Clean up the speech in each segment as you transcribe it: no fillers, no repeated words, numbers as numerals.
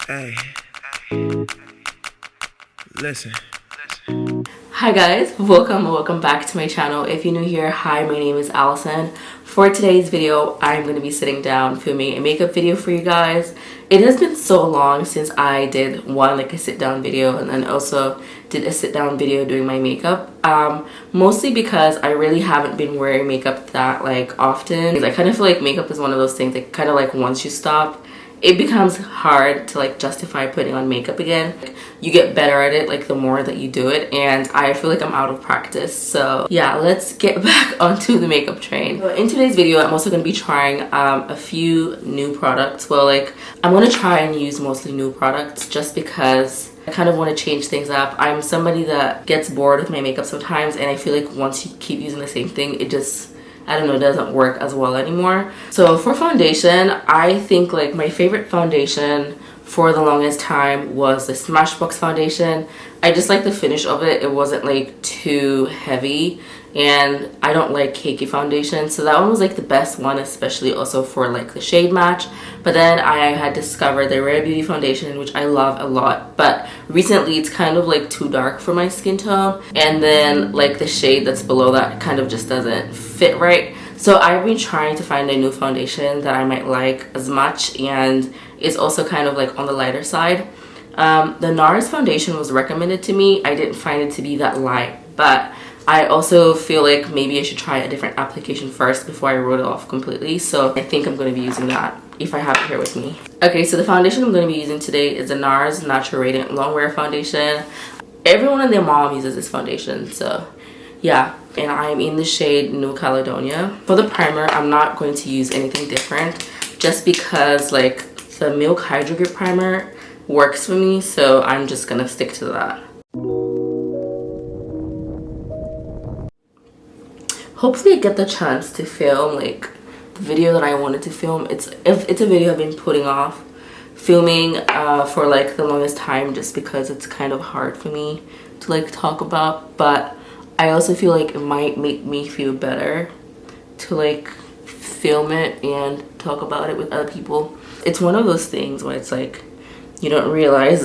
Hey, listen. Hi guys, welcome back to my channel. If you're new here, hi, my name is Allison. For today's video, I'm going to be sitting down filming a makeup video for you guys. It has been so long since I did a sit down video, and then also did a sit down video doing my makeup. Mostly because I really haven't been wearing makeup that often. I kind of feel like makeup is one of those things that kind of once you stop, it becomes hard to justify putting on makeup again. You get better at it the more that you do it, and I feel like I'm out of practice. So yeah, let's get back onto the makeup train. So in today's video, I'm also going to be trying a few new products. Well, I'm going to try and use mostly new products just because I kind of want to change things up. I'm somebody that gets bored with my makeup sometimes, and I feel like once you keep using the same thing, it just, I don't know, it doesn't work as well anymore. So for foundation, I think my favorite foundation for the longest time was the Smashbox foundation. I just like the finish of it. It wasn't too heavy, and I don't like cakey foundation, so that one was the best one, especially also for the shade match. But then I had discovered the Rare Beauty foundation, which I love a lot, but recently it's kind of too dark for my skin tone, and then the shade that's below that kind of just doesn't fit right. So I've been trying to find a new foundation that I might like as much, and it's also kind of on the lighter side. The NARS foundation was recommended to me. I didn't find it to be that light, but I also feel like maybe I should try a different application first before I wrote it off completely. So I think I'm going to be using that if I have it here with me. Okay, so the foundation I'm going to be using today is the NARS Natural Radiant Longwear Foundation. Everyone and their mom uses this foundation, so yeah. And I'm in the shade New Caledonia. For the primer, I'm not going to use anything different just because the Milk Hydro Grip primer works for me, so I'm just gonna stick to that. Hopefully I get the chance to film the video that I wanted to film. It's a video I've been putting off filming for the longest time, just because it's kind of hard for me to talk about, but I also feel it might make me feel better to film it and talk about it with other people. It's one of those things where it's you don't realize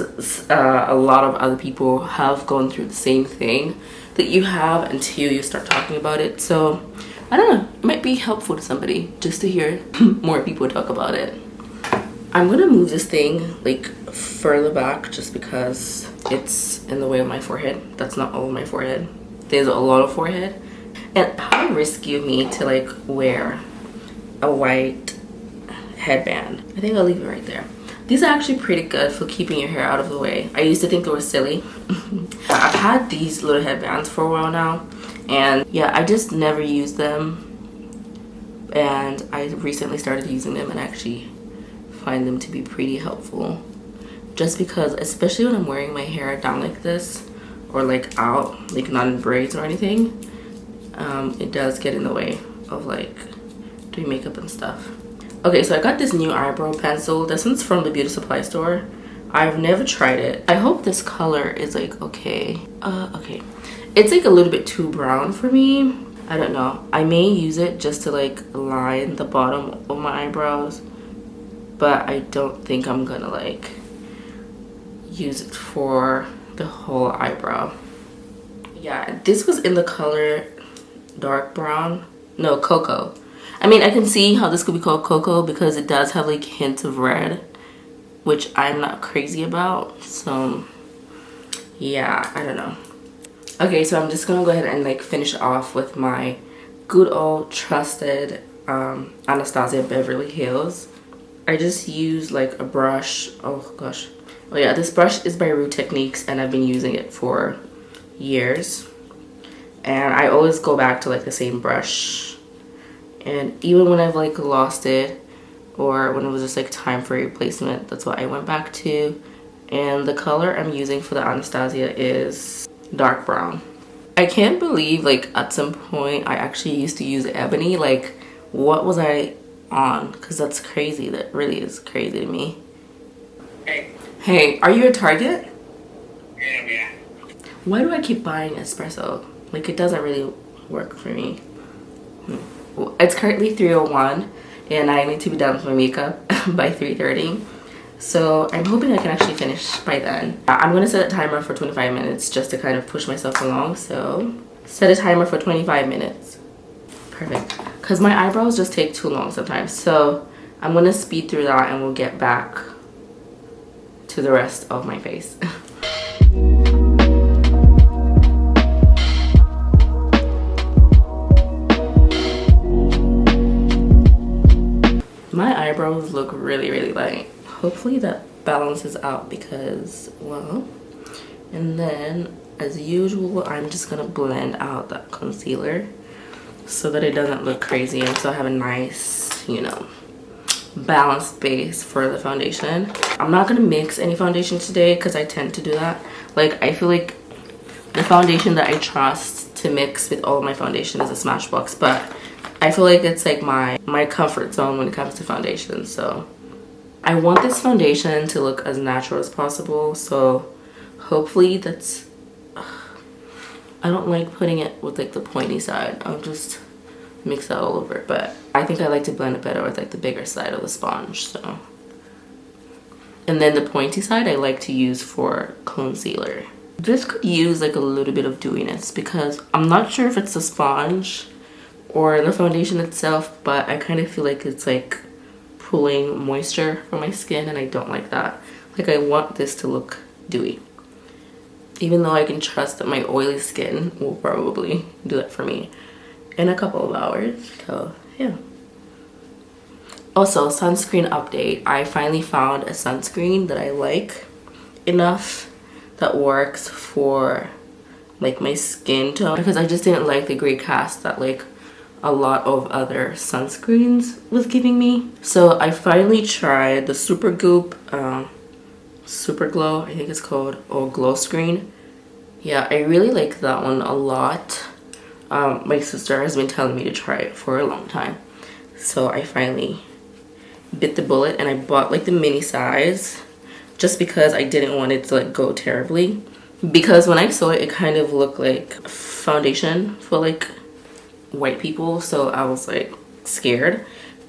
a lot of other people have gone through the same thing that you have until you start talking about it. So I don't know, it might be helpful to somebody just to hear more people talk about it. I'm gonna move this thing further back just because it's in the way of my forehead. That's not all of my forehead. There's a lot of forehead, and how risky of me to wear a white headband. I think I'll leave it right there. These are actually pretty good for keeping your hair out of the way. I used to think they were silly. I've had these little headbands for a while now, and yeah, I just never used them, and I recently started using them and actually find them to be pretty helpful, just because, especially when I'm wearing my hair down like this, or out, not in braids or anything, it does get in the way of doing makeup and stuff. Okay, so I got this new eyebrow pencil. This one's from the beauty supply store. I've never tried it. I hope this color is okay. Okay, it's a little bit too brown for me. I don't know, I may use it just to line the bottom of my eyebrows, but I don't think I'm gonna use it for the whole eyebrow. Yeah, this was in the color dark brown, no, cocoa. I mean, I can see how this could be called cocoa because it does have hints of red, which I'm not crazy about. So yeah, I don't know. Okay, so I'm just gonna go ahead and finish off with my good old trusted Anastasia Beverly Hills. I just use a brush. Oh gosh. Oh yeah, this brush is by Rue Techniques, and I've been using it for years, and I always go back to the same brush, and even when I've lost it, or when it was just time for a replacement, that's what I went back to. And the color I'm using for the Anastasia is dark brown. I can't believe at some point I actually used to use ebony. What was I on? Because that's crazy. That really is crazy to me. Hey, are you at Target? Yeah. Why do I keep buying espresso? It doesn't really work for me. It's currently 3:01, and I need to be done with my makeup by 3:30. So I'm hoping I can actually finish by then. I'm gonna set a timer for 25 minutes just to kind of push myself along. So set a timer for 25 minutes. Perfect. Because my eyebrows just take too long sometimes. So I'm gonna speed through that and we'll get back to the rest of my face. My eyebrows look really light. Hopefully that balances out because, well, and then as usual, I'm just gonna blend out that concealer so that it doesn't look crazy and so I have a nice, you know, balanced base for the foundation. I'm not gonna mix any foundation today because I tend to do that. Like, I feel like the foundation that I trust to mix with all of my foundation is a Smashbox, but I feel like it's like my comfort zone when it comes to foundation. So I want this foundation to look as natural as possible, so hopefully that's, I don't like putting it with like the pointy side. I'll just mix that all over, but I think I like to blend it better with like the bigger side of the sponge. So, and then the pointy side I like to use for concealer. This could use like a little bit of dewiness because I'm not sure if it's the sponge or the foundation itself, but I kind of feel like it's like pulling moisture from my skin and I don't like that. Like, I want this to look dewy, even though I can trust that my oily skin will probably do that for me in a couple of hours. So yeah. Also, sunscreen update. I finally found a sunscreen that I like enough that works for like my skin tone, because I just didn't like the gray cast that like a lot of other sunscreens was giving me. So I finally tried the Supergoop Super Glow, I think it's called, or Glow Screen. Yeah, I really like that one a lot. My sister has been telling me to try it for a long time, so I finally bit the bullet and I bought like the mini size just because I didn't want it to like go terribly, because when I saw it, it kind of looked like foundation for like white people, so I was like scared.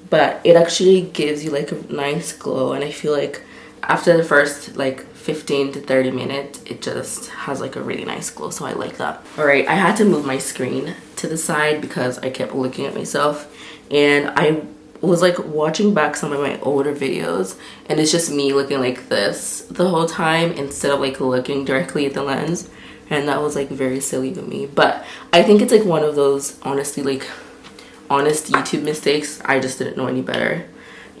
But it actually gives you like a nice glow, and I feel like after the first like 15 to 30 minutes it just has like a really nice glow, so I like that. All right, I had to move my screen to the side because I kept looking at myself, and I was like watching back some of my older videos and it's just me looking like this the whole time instead of like looking directly at the lens, and that was like very silly of me. But I think it's like one of those honest YouTube mistakes. I just didn't know any better,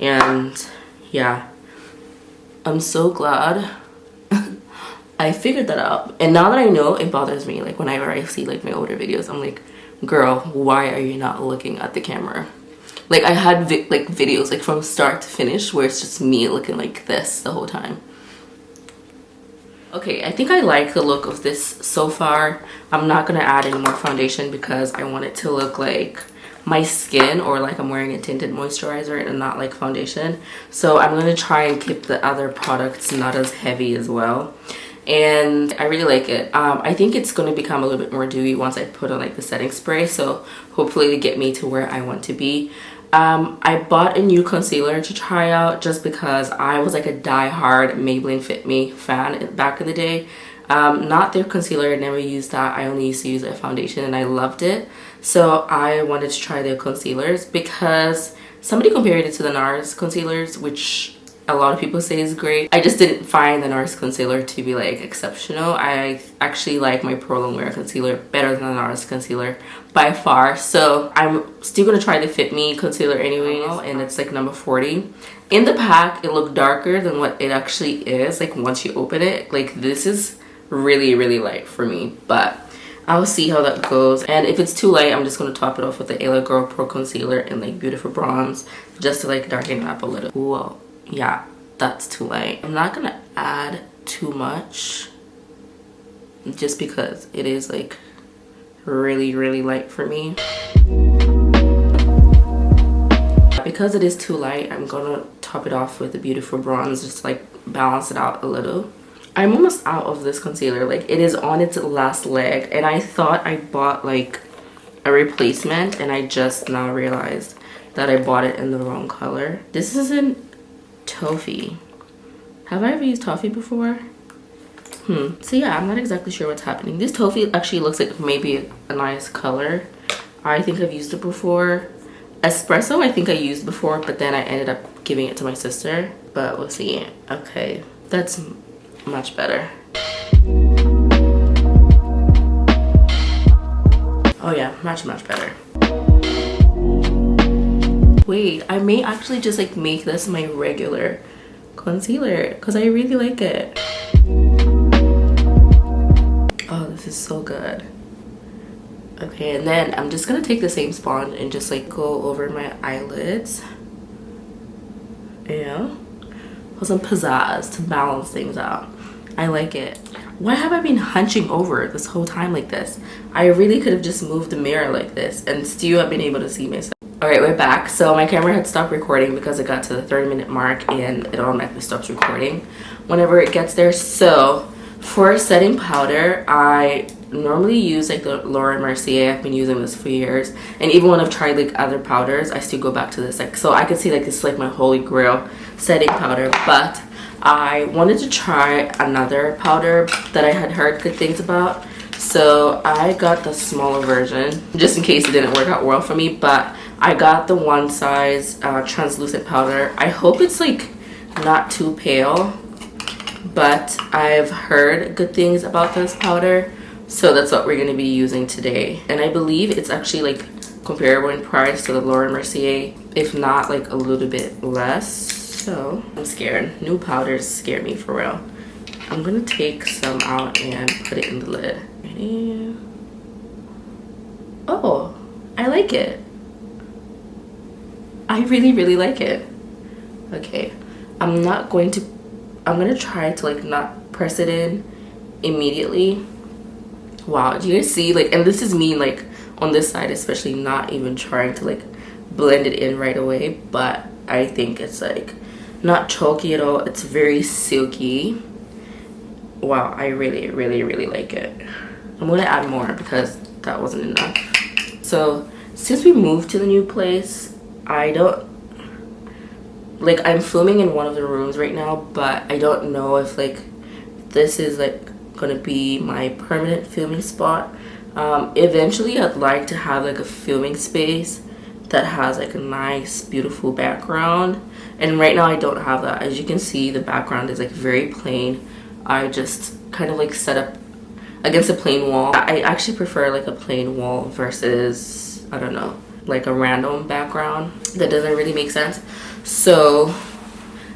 and yeah, I'm so glad I figured that out. And now that I know, it bothers me. Like whenever I see like my older videos, I'm like, girl, why are you not looking at the camera? Like I had like videos like from start to finish where it's just me looking like this the whole time. Okay, I think I like the look of this so far. I'm not gonna add any more foundation because I want it to look like my skin, or like I'm wearing a tinted moisturizer and not like foundation. So I'm gonna try and keep the other products not as heavy as well. And I really like it. I think it's going to become a little bit more dewy once I put on like the setting spray, so hopefully to get me to where I want to be. I bought a new concealer to try out just because I was like a die-hard Maybelline Fit Me fan back in the day. Not their concealer, I never used that. I only used to use a foundation and I loved it. So I wanted to try their concealers because somebody compared it to the NARS concealers, which a lot of people say is great. I just didn't find the NARS concealer to be like exceptional. I actually like my Pro Longwear concealer better than the NARS concealer by far. So I'm still gonna try the Fit Me concealer anyway, and it's like number 40. In the pack, it looked darker than what it actually is. Like once you open it, like this is really light for me, but I'll see how that goes. And if it's too light, I'm just gonna top it off with the Ayla Girl Pro Concealer in like Beautiful Bronze just to like darken it up a little. Whoa. Yeah, that's too light. I'm not gonna add too much just because it is like really light for me. Because it is too light, I'm gonna top it off with the Beautiful Bronze just to like balance it out a little. I'm almost out of this concealer. Like it is on its last leg, and I thought I bought like a replacement and I just now realized that I bought it in the wrong color. This is in Toffee. Have I ever used toffee before? So yeah, I'm not exactly sure what's happening. This toffee actually looks like maybe a nice color. I think I've used it before. Espresso I think I used before, but then I ended up giving it to my sister. But we'll see. Okay, that's much better. Oh yeah, much better. Wait, I may actually just like make this my regular concealer because I really like it. Oh, this is so good. Okay, and then I'm just gonna take the same sponge and just like go over my eyelids. Yeah, put some pizzazz to balance things out. I like it. Why have I been hunching over this whole time like this? I really could have just moved the mirror like this and still have been able to see myself. Alright, we're back. So my camera had stopped recording because it got to the 30-minute mark and it automatically stops recording whenever it gets there. So for setting powder, I normally use like the Laura Mercier. I've been using this for years, and even when I've tried like other powders, I still go back to this. Like, so I could see like this is like my holy grail setting powder, but I wanted to try another powder that I had heard good things about. So I got the smaller version just in case it didn't work out well for me, but I got the one size translucent powder. I hope it's like not too pale, but I've heard good things about this powder, so that's what we're going to be using today. And I believe it's actually like comparable in price to the Laura Mercier, if not like a little bit less. So I'm scared. New powders scare me for real. I'm gonna take some out and put it in the lid. Ready? Oh, I like it. I really like it. Okay, I'm gonna try to like not press it in immediately. Wow, do you guys see, like, and this is me like on this side especially, not even trying to like blend it in right away, but I think it's like not chalky at all. It's very silky. Wow, I really like it. I'm gonna add more because that wasn't enough. So since we moved to the new place, I don't like, I'm filming in one of the rooms right now, but I don't know if like this is like gonna be my permanent filming spot. Eventually I'd like to have like a filming space that has like a nice beautiful background, and right now I don't have that. As you can see, the background is like very plain. I just kind of like set up against a plain wall. I actually prefer like a plain wall versus, I don't know, like a random background that doesn't really make sense. So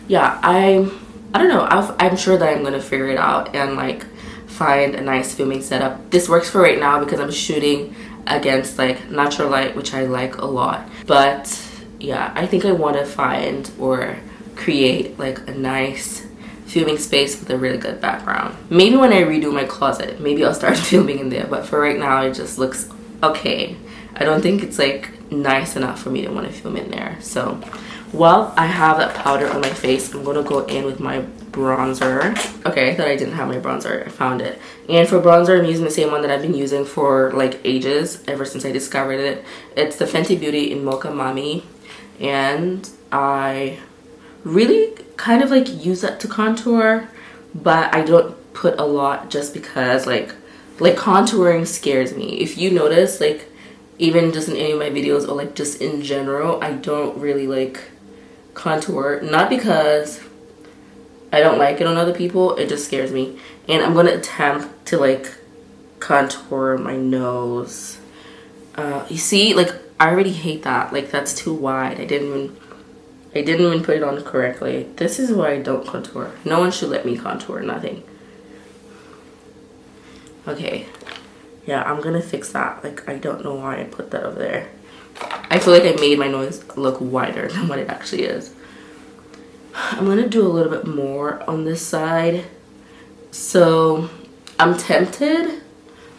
yeah, I don't know, I'm sure that I'm gonna figure it out and like find a nice filming setup. This works for right now because I'm shooting against like natural light, which I like a lot. But yeah, I think I want to find or create like a nice filming space with a really good background. Maybe when I redo my closet, maybe I'll start filming in there, but for right now it just looks okay. I don't think it's like nice enough for me to want to film in there. So while I have that powder on my face, I'm gonna go in with my bronzer. Okay, I thought I didn't have my bronzer. I found it. And for bronzer, I'm using the same one that I've been using for like ages, ever since I discovered it. It's the Fenty Beauty in Mocha Mami, and I really kind of like use that to contour, but I don't put a lot just because like contouring scares me. If you notice, like even just in any of my videos or like just in general, I don't really like contour, not because I don't like it on other people, it just scares me. And I'm gonna attempt to like contour my nose. You see, like I already hate that, like that's too wide. I didn't even put it on correctly. This is why I don't contour. No one should let me contour nothing. Okay, yeah, I'm gonna fix that. Like I don't know why I put that over there. I feel like I made my nose look wider than what it actually is. I'm gonna do a little bit more on this side. So I'm tempted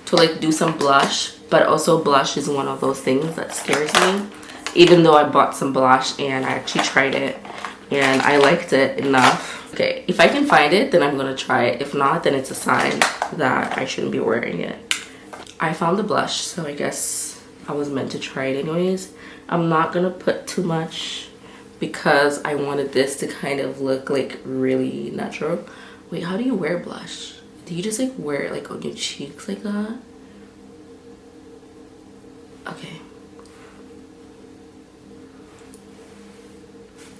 to like do some blush, but also blush is one of those things that scares me. Even though I bought some blush and I actually tried it and I liked it enough. Okay, if I can find it, then I'm gonna try it. If not, then it's a sign that I shouldn't be wearing it. I found the blush, so I guess I was meant to try it anyways. I'm not gonna put too much because I wanted this to kind of look like really natural. Wait, how do you wear blush? Do you just like wear it like on your cheeks like that? Okay.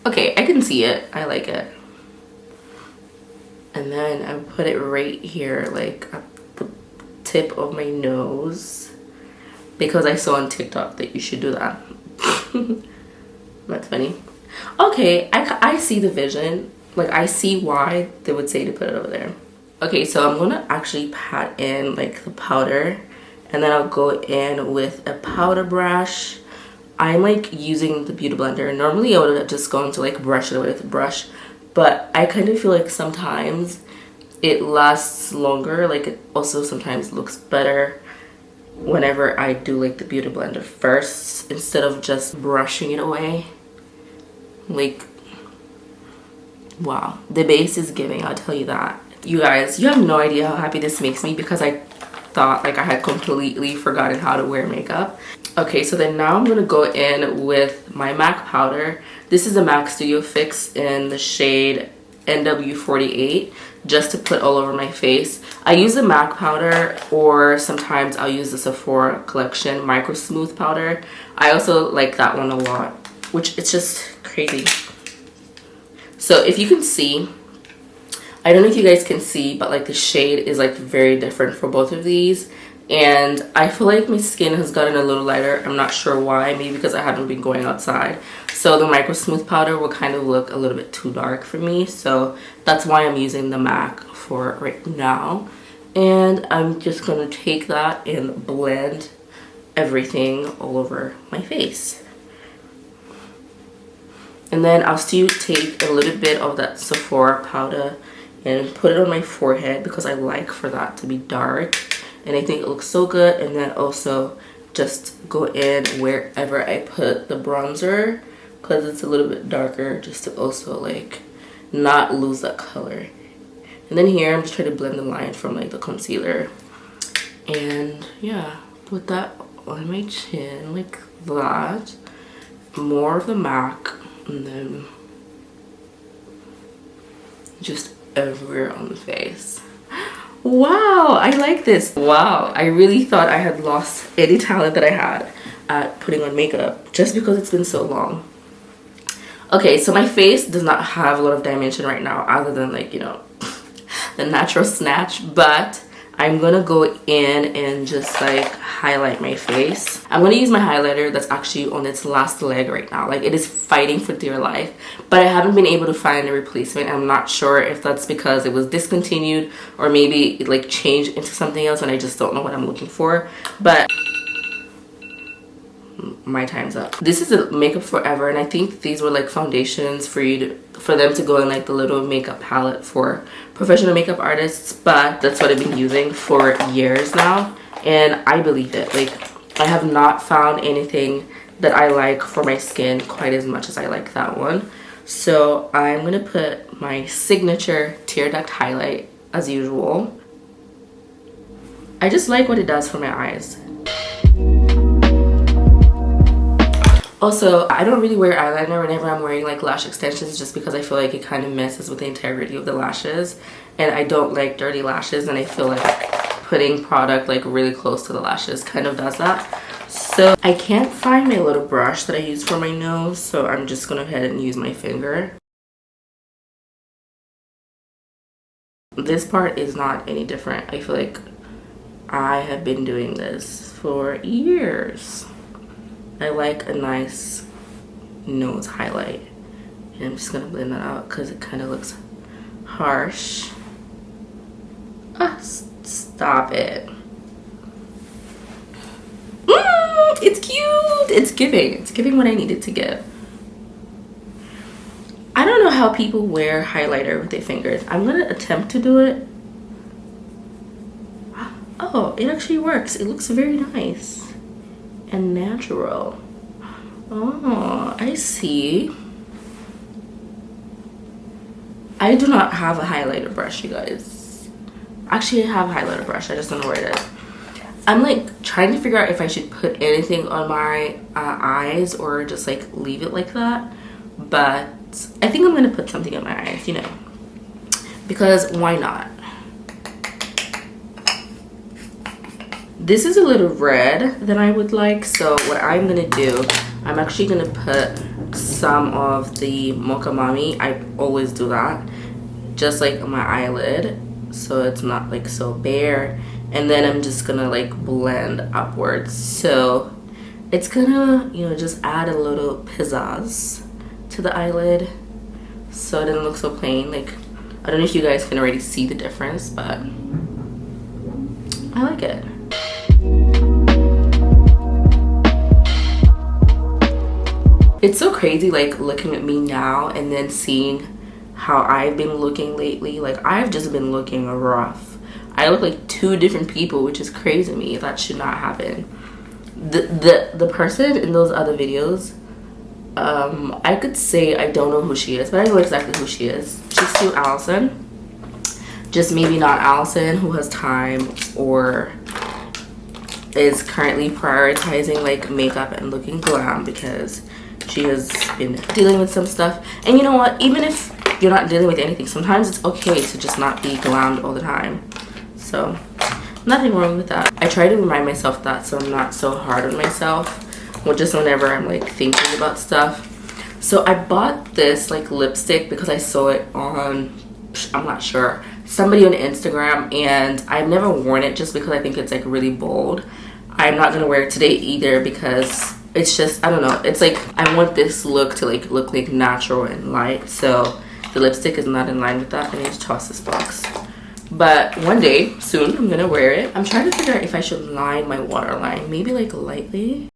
Okay, I can see it. I like it. And then I put it right here, like at the tip of my nose, because I saw on TikTok that you should do that. That's funny. Okay, I see the vision. Like, I see why they would say to put it over there. Okay, so I'm gonna actually pat in like the powder, and then I'll go in with a powder brush. I'm like using the Beauty Blender. Normally I would have just gone to like brush it away with a brush, but I kind of feel like sometimes it lasts longer. Like, it also sometimes looks better whenever I do like the Beauty Blender first instead of just brushing it away. Like, wow, the base is giving, I'll tell you that. You guys, you have no idea how happy this makes me, because I thought like I had completely forgotten how to wear makeup. Okay, so then now I'm gonna go in with my MAC powder. This is a MAC Studio Fix in the shade NW48, just to put all over my face. I use the MAC powder, or sometimes I'll use the Sephora Collection Micro Smooth powder. I also like that one a lot, which it's just crazy. So if you can see, I don't know if you guys can see, but like the shade is like very different for both of these. And I feel like my skin has gotten a little lighter. I'm not sure why, maybe because I haven't been going outside. So the Micro Smooth powder will kind of look a little bit too dark for me. So that's why I'm using the MAC for right now. And I'm just gonna take that and blend everything all over my face. And then I'll still take a little bit of that Sephora powder and put it on my forehead, because I like for that to be dark. And I think it looks so good. And then also just go in wherever I put the bronzer, because it's a little bit darker, just to also like not lose that color. And then here I'm just trying to blend the line from like the concealer. And yeah, put that on my chin like that. More of the MAC, and then just everywhere on the face. Wow, I like this. Wow, I really thought I had lost any talent that I had at putting on makeup, just because it's been so long. Okay, so my face does not have a lot of dimension right now, other than like, you know, the natural snatch, but I'm gonna go in and just like highlight my face. I'm gonna use my highlighter that's actually on its last leg right now. Like, it is fighting for dear life, but I haven't been able to find a replacement. I'm not sure if that's because it was discontinued, or maybe it like changed into something else and I just don't know what I'm looking for. But my time's up. This is a Makeup Forever, and I think these were like foundations for them to go in like the little makeup palette for professional makeup artists, but that's what I've been using for years now, and I believe it. Like, I have not found anything that I like for my skin quite as much as I like that one. So I'm gonna put my signature tear duct highlight as usual. I just like what it does for my eyes. Also, I don't really wear eyeliner whenever I'm wearing like lash extensions, just because I feel like it kind of messes with the integrity of the lashes, and I don't like dirty lashes, and I feel like putting product like really close to the lashes kind of does that. So I can't find my little brush that I use for my nose, so I'm just gonna go ahead and use my finger. This part is not any different. I feel like I have been doing this for years. I like a nice nose highlight, and I'm just gonna blend that out because it kind of looks harsh. Stop it. It's cute. It's giving what I needed to give. I don't know how people wear highlighter with their fingers. I'm gonna attempt to do it. Oh, it actually works. It looks very nice and natural. Oh, I see. I do not have a highlighter brush, you guys. Actually, I have a highlighter brush. I just don't know where it is. I'm like trying to figure out if I should put anything on my eyes or just like leave it like that. but I think I'm gonna put something in my eyes, you know, because why not? This is a little red than I would like, so what I'm gonna do, I'm actually gonna put some of the Mocha Mami. I always do that, just like on my eyelid, so it's not like so bare. And then I'm just gonna like blend upwards, so it's gonna, you know, just add a little pizzazz to the eyelid, so it doesn't look so plain. Like, I don't know if you guys can already see the difference, but I like it. It's so crazy, like, looking at me now and then seeing how I've been looking lately. Like, I've just been looking rough. I look like two different people, which is crazy to me. That should not happen. The person in those other videos, I could say I don't know who she is, but I know exactly who she is. She's still Allison. Just maybe not Allison who has time or is currently prioritizing like makeup and looking glam, because she has been dealing with some stuff. And you know what, even if you're not dealing with anything, sometimes it's okay to just not be glammed all the time. So nothing wrong with that. I try to remind myself that, so I'm not so hard on myself, well, just whenever I'm like thinking about stuff. So I bought this like lipstick because I saw it on, I'm not sure, somebody on Instagram, and I've never worn it just because I think it's like really bold. I'm not gonna wear it today either because it's just, I don't know, it's like I want this look to like look like natural and light, so the lipstick is not in line with that. I need to toss this box, but one day soon I'm gonna wear it. I'm trying to figure out if I should line my waterline, maybe like lightly.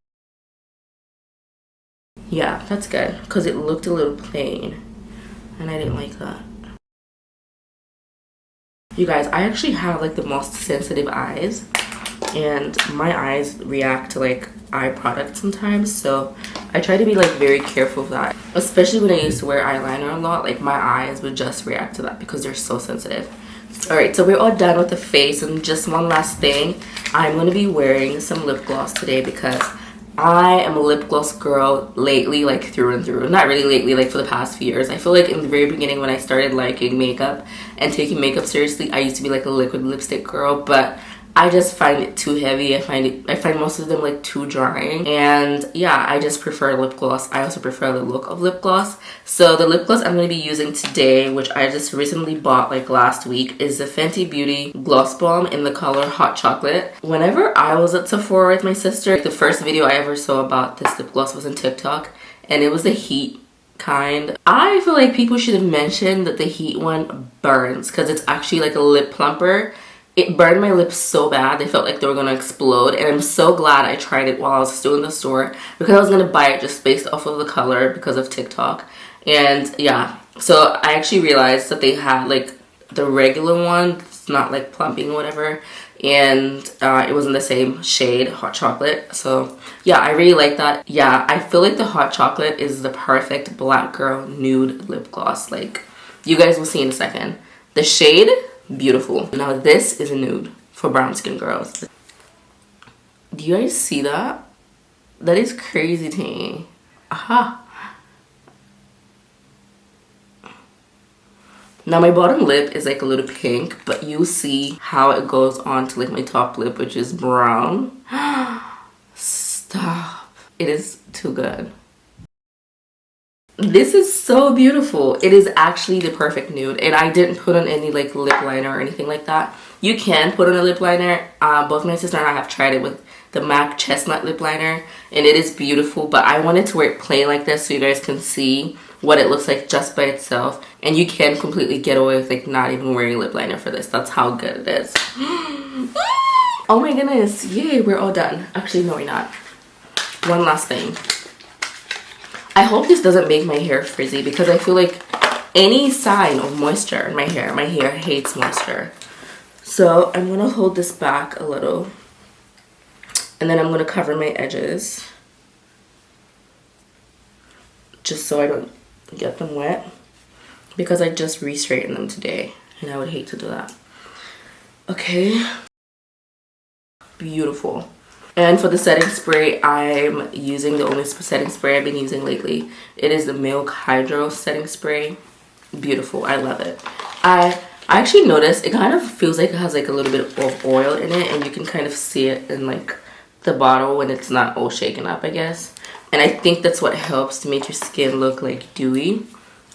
Yeah, that's good, because it looked a little plain and I didn't like that. You guys, I actually have like the most sensitive eyes, and my eyes react to like eye products sometimes, so I try to be like very careful of that, especially when I used to wear eyeliner a lot. Like my eyes would just react to that because they're so sensitive. All right, so we're all done with the face, and just one last thing, I'm going to be wearing some lip gloss today because I am a lip gloss girl lately, like through and through. Not really lately, like for the past few years. I feel like in the very beginning when I started liking makeup and taking makeup seriously, I used to be like a liquid lipstick girl, but I just find it too heavy. I find most of them like too drying, and yeah, I just prefer lip gloss. I also prefer the look of lip gloss. So the lip gloss I'm going to be using today, which I just recently bought like last week, is the Fenty Beauty Gloss Bomb in the color Hot Chocolate. Whenever I was at Sephora with my sister, the first video I ever saw about this lip gloss was on TikTok, and it was the heat kind. I feel like people should have mentioned that the heat one burns, because it's actually like a lip plumper. It burned my lips so bad, they felt like they were gonna explode, and I'm so glad I tried it while I was still in the store, because I was gonna buy it just based off of the color because of TikTok. And yeah, so I actually realized that they had like the regular one, it's not like plumping or whatever, and it was in the same shade, Hot Chocolate. So yeah, I really like that. Yeah, I feel like the Hot Chocolate is the perfect black girl nude lip gloss. Like, you guys will see in a second. The shade, beautiful. Now this is a nude for brown skin girls. Do you guys see that? That is crazy to me. Aha. Now my bottom lip is like a little pink, but you see how it goes on to like my top lip, which is brown. Stop. It is too good. This is so beautiful. It is actually the perfect nude, and I didn't put on any like lip liner or anything like that. You can put on a lip liner. Both my sister and I have tried it with the MAC Chestnut lip liner, and it is beautiful, but I wanted to wear it plain like this so you guys can see what it looks like just by itself. And you can completely get away with like not even wearing lip liner for this. That's how good it is. Oh my goodness, yay, we're all done. Actually, no, we're not. One last thing. I hope this doesn't make my hair frizzy, because I feel like any sign of moisture in my hair hates moisture. So I'm gonna hold this back a little, and then I'm gonna cover my edges just so I don't get them wet, because I just re-straightened them today and I would hate to do that. Okay, beautiful. And for the setting spray, I'm using the only setting spray I've been using lately. It is the Milk Hydro setting spray. Beautiful. I love it. I actually noticed it kind of feels like it has like a little bit of oil in it, and you can kind of see it in like the bottle when it's not all shaken up, I guess. And I think that's what helps to make your skin look like dewy.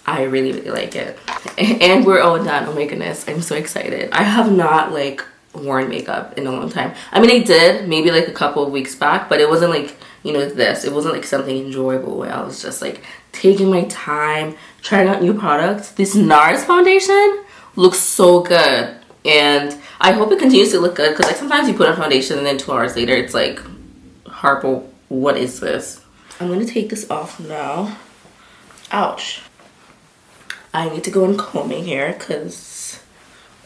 I really, really like it. And we're all done. Oh my goodness, I'm so excited. I have not like worn makeup in a long time. I mean, I did maybe like a couple of weeks back, but it wasn't like, you know, this. It wasn't like something enjoyable where I was just like taking my time, trying out new products. This NARS foundation looks so good, and I hope it continues to look good, because like sometimes you put on foundation and then 2 hours later it's like, Harper, what is this? I'm gonna take this off now. Ouch. I need to go and comb my hair because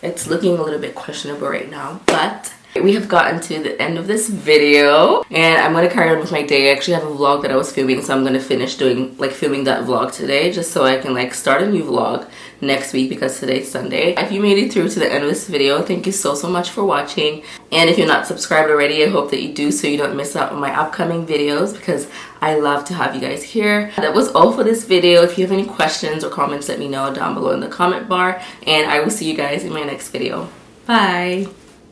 it's looking a little bit questionable right now, but we have gotten to the end of this video, and I'm going to carry on with my day. I actually have a vlog that I was filming, so I'm going to finish doing like filming that vlog today, just so I can like start a new vlog next week, because today's Sunday. If you made it through to the end of this video, thank you so much for watching. And if you're not subscribed already, I hope that you do, so you don't miss out on my upcoming videos, because I love to have you guys here. That was all for this video. If you have any questions or comments, let me know down below in the comment bar, and I will see you guys in my next video. Bye.